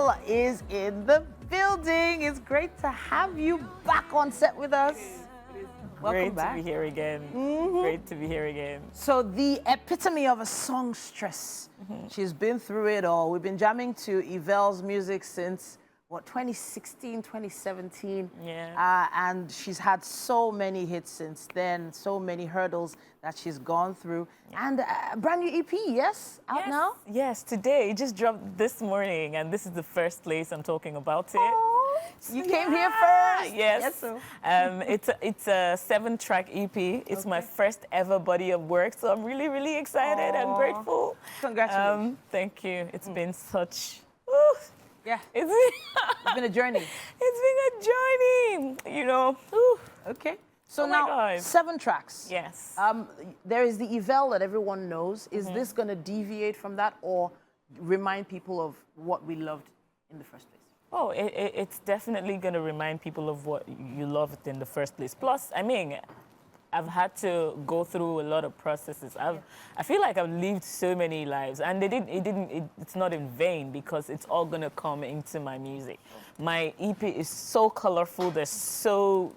Evelle is in the building. It's great to have you back on set with us. Welcome back. Great to be here again. Great to be here again. So the epitome of a songstress. She's been through it all. We've been jamming to Evelle's music since, what, 2016, 2017? Yeah. And she's had so many hits since then, so many hurdles that she's gone through. Yeah. And a brand new EP, yes? Out now? Yes, today. It just dropped this morning, and this is the first place I'm talking about it. Oh, you came here first? Yes. It's a 7-track EP. It's my first ever body of work, so I'm really, really excited and grateful. Congratulations. Thank you. It's been such... Yeah. It's been a journey. It's been a journey, you know. Okay. So Oh my now, God. 7 tracks. Yes. There is the Evelle that everyone knows. Is this going to deviate from that or remind people of what we loved in the first place? Oh, it's definitely going to remind people of what you loved in the first place. Plus, I mean, I've had to go through a lot of processes. I feel like I've lived so many lives, and it's not in vain because it's all gonna come into my music. My EP is so colorful. There's so,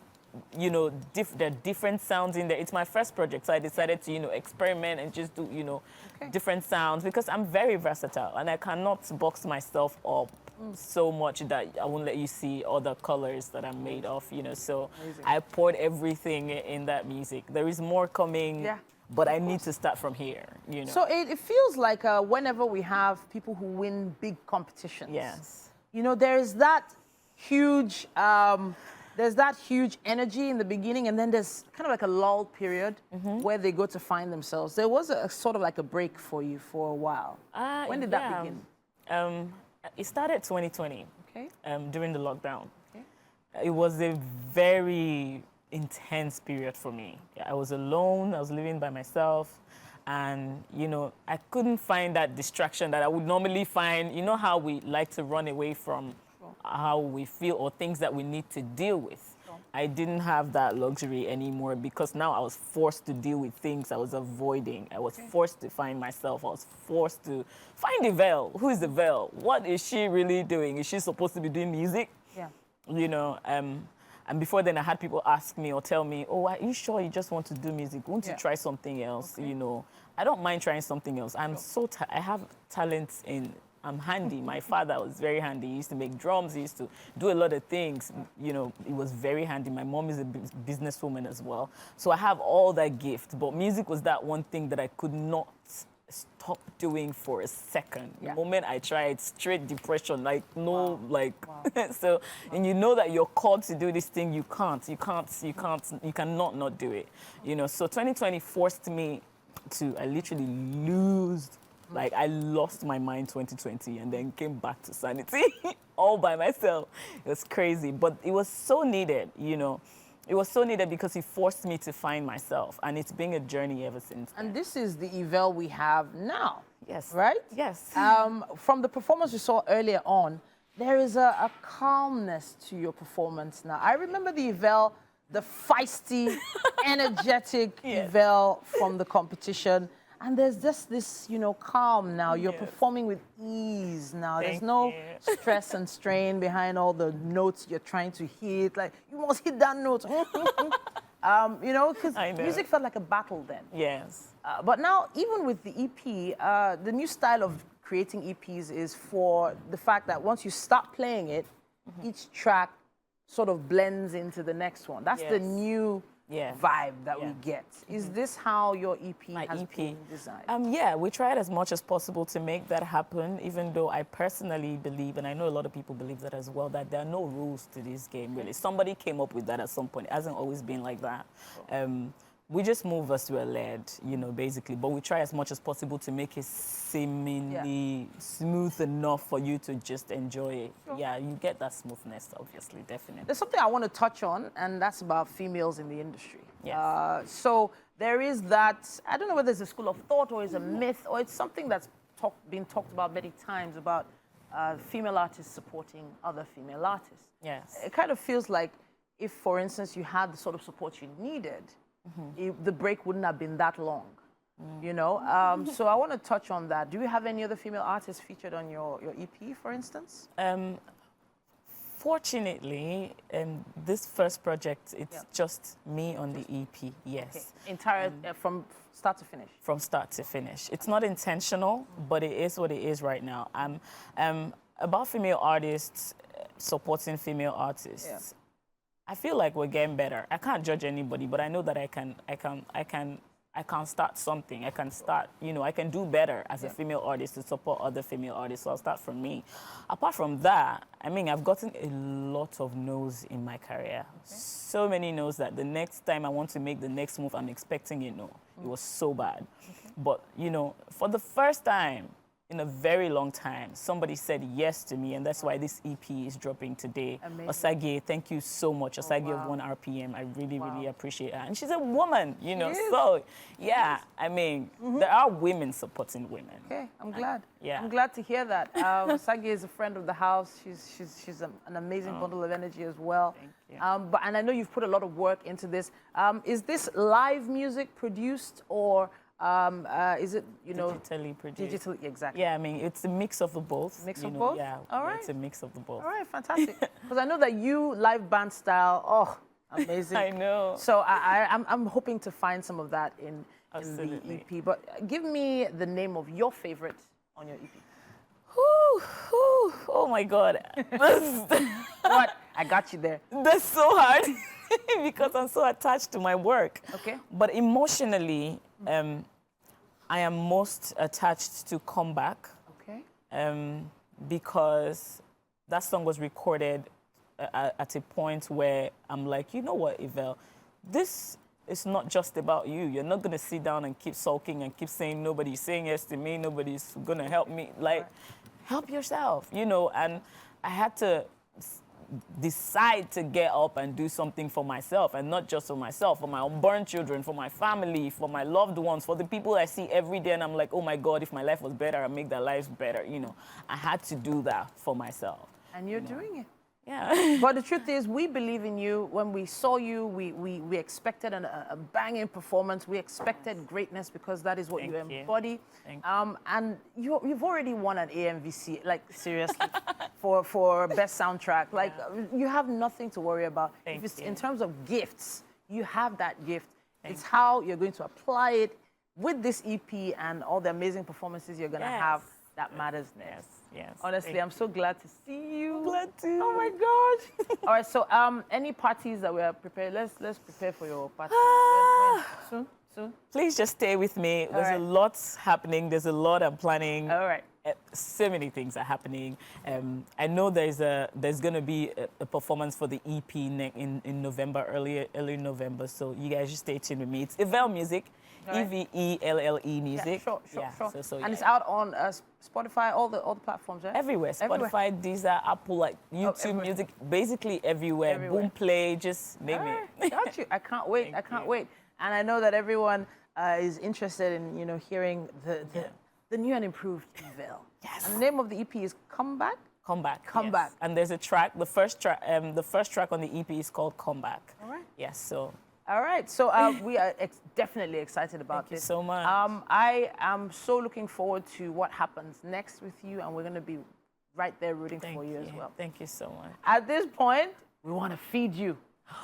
you know, there are different sounds in there. It's my first project, so I decided to, you know, experiment and just do, you know, different sounds because I'm very versatile and I cannot box myself up so much that I won't let you see all the colors that I'm made of, you know. So I poured everything in that music. There is more coming, but I need to start from here, you know. So it feels like whenever we have people who win big competitions, you know, there's that huge energy in the beginning, and then there's kind of like a lull period where they go to find themselves. There was a sort of like a break for you for a while. When did that begin? It started 2020, during the lockdown. Okay. It was a very intense period for me. I was alone, I was living by myself, and, you know, I couldn't find that distraction that I would normally find. You know how we like to run away from how we feel or things that we need to deal with. I didn't have that luxury anymore because now I was forced to deal with things I was avoiding. I was forced to find myself. I was forced to find Evelle. Who is Evelle? What is she really doing? Is she supposed to be doing music? Yeah. You know, and before then I had people ask me or tell me, oh, are you sure you just want to do music? Won't you try something else? You know, I don't mind trying something else. I'm I have talents I'm handy. My father was very handy. He used to make drums. He used to do a lot of things. You know, he was very handy. My mom is a businesswoman as well. So I have all that gift. But music was that one thing that I could not stop doing for a second. The moment I tried, straight depression, like no, so, and you know that you're called to do this thing, you cannot not do it. You know, so 2020 forced me to, I literally like, I lost my mind 2020 and then came back to sanity all by myself. It was crazy, but it was so needed, you know. It was so needed because it forced me to find myself, and it's been a journey ever since then. And this is the Evelle we have now. Yes. Right? Yes. From the performance we saw earlier on, there is a calmness to your performance now. I remember the Evelle, the feisty, energetic Evelle from the competition. And there's just this, you know, calm now. You're performing with ease now. There's no stress and strain behind all the notes you're trying to hit. Like, you must hit that note. You know, because music felt like a battle then. Yes. But now, even with the EP, the new style of creating EPs is for the fact that once you start playing it, each track sort of blends into the next one. That's the new vibe that we get. Is this how your EP has been designed? Yeah, we tried as much as possible to make that happen, even though I personally believe, and I know a lot of people believe that as well, that there are no rules to this game, really. Somebody came up with that at some point. It hasn't always been like that. We just move as we're led, you know, basically. But we try as much as possible to make it seemingly smooth enough for you to just enjoy it. Yeah, you get that smoothness, obviously, definitely. There's something I want to touch on, and that's about females in the industry. Yes. So there is that, I don't know whether it's a school of thought or it's a myth, or it's something that's been talked about many times about female artists supporting other female artists. Yes. It kind of feels like if, for instance, you had the sort of support you needed, the break wouldn't have been that long. you know. So I want to touch on that. Do you have any other female artists featured on your EP, for instance? Fortunately, this first project, it's just me on the EP, yes. Okay. Entire, from start to finish? From start to finish. It's not intentional, but it is what it is right now. About female artists, supporting female artists. Yeah. I feel like we're getting better. I can't judge anybody, but I know that I can start something. I can start, you know, I can do better as a female artist to support other female artists. So I'll start from me. Apart from that, I mean, I've gotten a lot of no's in my career. Okay. So many no's that the next time I want to make the next move, I'm expecting a no. It was so bad. Okay. But, you know, for the first time in a very long time, somebody said yes to me, and that's why this EP is dropping today. Amazing. Osage, thank you so much. Osage of 1 RPM. I really, really appreciate her. And she's a woman, you know, so yeah, I mean, there are women supporting women. Okay, I'm glad. I'm glad to hear that. Osage is a friend of the house. She's an amazing bundle of energy as well. Thank you. And I know you've put a lot of work into this. Is this live music produced, or is it, you know, digitally produced? Digitally, exactly. Yeah, I mean, it's a mix of the both. Mix of both? Yeah, all right. It's a mix of the both. All right, fantastic. Because I know that you, live band style, oh, amazing. I know. So I'm hoping to find some of that in the EP. But give me the name of your favorite on your EP. Oh my God. What? I got you there. That's so hard because I'm so attached to my work. Okay. But emotionally, I am most attached to Comeback. Okay. Because that song was recorded at a point where I'm like, you know what, Evelle, this is not just about you. You're not going to sit down and keep sulking and keep saying nobody's saying yes to me, nobody's going to help me. Like, help yourself, you know. And I had to decide to get up and do something for myself, and not just for myself, for my unborn children, for my family, for my loved ones, for the people I see every day, and I'm like, oh my God, if my life was better, I'd make their lives better, you know. I had to do that for myself. And you're doing it. Yeah. But the truth is, we believe in you. When we saw you, we expected a banging performance. We expected greatness, because that is what you embody. And you've already won an AMVC, like, seriously, for best soundtrack. Like, you have nothing to worry about. If it's in terms of gifts, you have that gift. It's how you're going to apply it with this EP and all the amazing performances you're going to have that matters. Yes. Honestly, I'm so glad to see you. Glad to. Oh my gosh. All right. So, any parties that we are prepared? Let's prepare for your party. When? Soon. Please just stay with me. There's a lot happening. There's a lot I'm planning. All right. So many things are happening. I know there's going to be a performance for the EP in November, early November. So you guys just stay tuned with me. It's Evelle Music. Evelle Music. Yeah, sure. So, and it's out on Spotify, all the platforms, right? Everywhere. Spotify, Deezer, Apple, like YouTube Music, basically everywhere. Boom Play, just name it. Got you. I can't wait. I can't wait. And I know that everyone is interested in, you know, hearing the new and improved Evelle. Yes. And the name of the EP is Comeback. Comeback. Comeback. Yes. And there's a track. The first track on the EP is called Comeback. All right. Yes. So. All right. So we are definitely excited about this. Thank you so much. I am so looking forward to what happens next with you, and we're going to be right there rooting for you as well. Thank you so much. At this point, we want to feed you.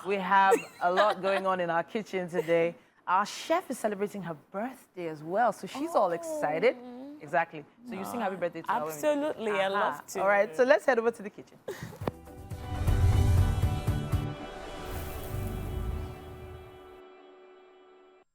We have a lot going on in our kitchen today. Our chef is celebrating her birthday as well, so she's all excited. Exactly. So you sing happy birthday to her. Absolutely. I love to. All right. So let's head over to the kitchen.